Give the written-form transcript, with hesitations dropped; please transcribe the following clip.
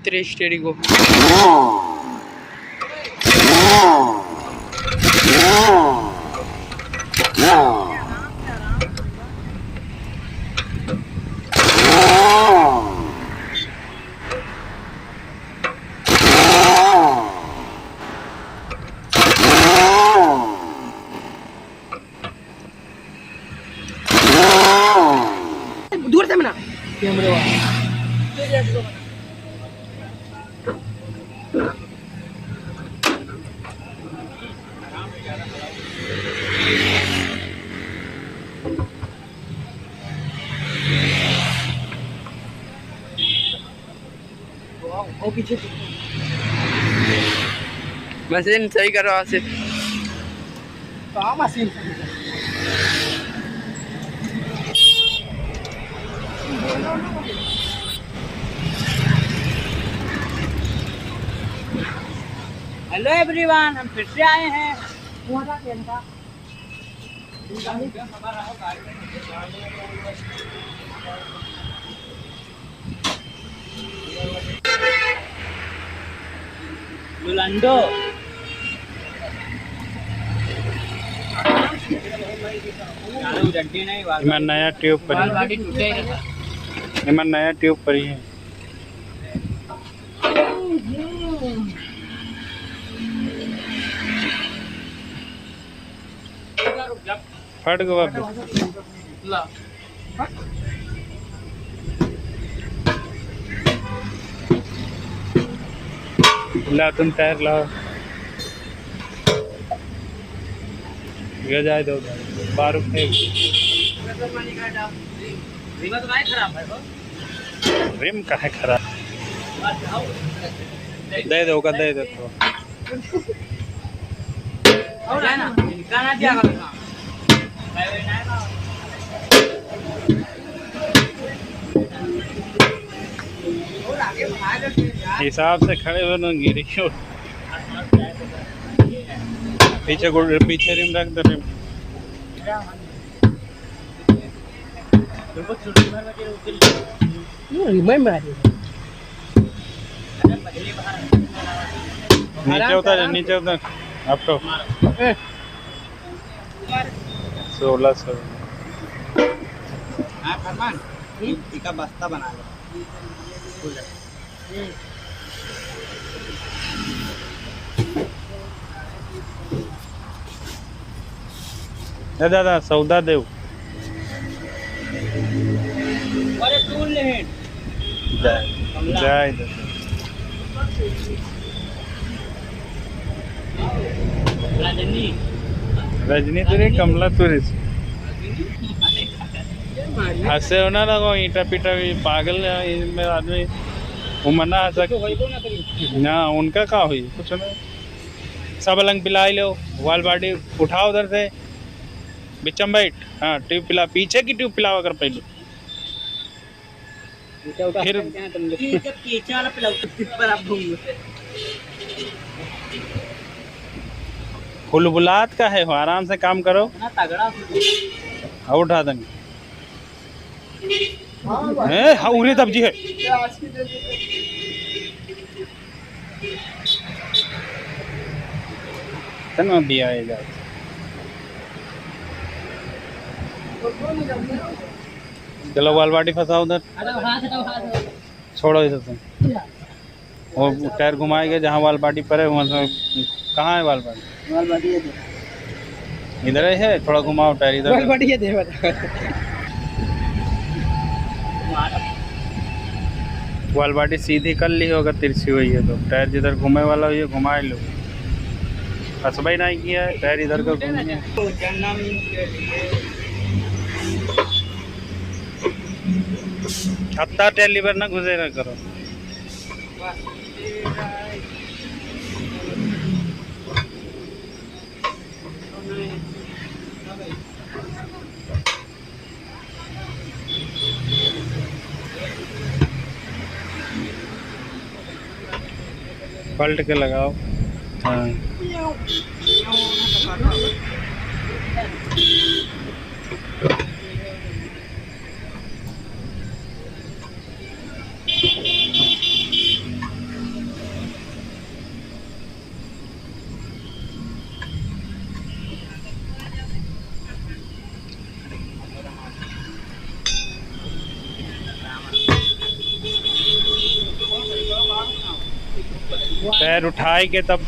तेरे स्टेरिंग को। दूर से मना कैमरे वाला वो पीछे मशीन सही करो आसिफ। कहाँ मशीन? हेलो एवरीवन, हम फिर से आए हैं। लुलांडो नया ट्यूब पर नया ट्यूब पर ही है। फट गया ला, तुम टायर लाओ। जाए दो बार रिम का है खराब। दे दो का दे दो तो। हिसाब से खड़े हो ना गिरी। पीछे रिम रख दो। नीचे उतर नीचे उतर। अब तो 1600 का बस्ता बना लो। दादा सौदा देव जाए रजनी तुरे कमला तुरे हंसे हो ना लगो ईटा पीटा भी पागल में आदमी वो मना ना उनका का हुई कुछ ना। सब अलग पिलाई लो, वाल बाटी उठाओ उधर से बिचम बैठ। हाँ ट्यूब पिला, पीछे की ट्यूब पिलाओ अगर पहले फिर फुलबुलात का है। आराम से काम करो। हाँ उठा देंगे। हाँ उरे तब जी है। तना दिया है जा। चलो वाल बाटी फंसाओ उधर। छोड़ो इधर से। वो टायर घुमाएगा जहाँ वाल बाटी पड़े वहाँ से। कहाँ है वाल बाटी? वाल बाटी इधर ही है। थोड़ा घुमाओ टायर इधर। वाल बाटी दे वाल बाटी सीधी कर ली होगा, तिरछी हुई है तो टायर जिधर घूमे वाला हो ये घुमा लो। हसबाई नहीं किया है, टायर इधर का घूमिए। हत्ता टायर लीवर ना घुसेरा करो। पलट के लगाओ। हाँ पैर उठाए के तब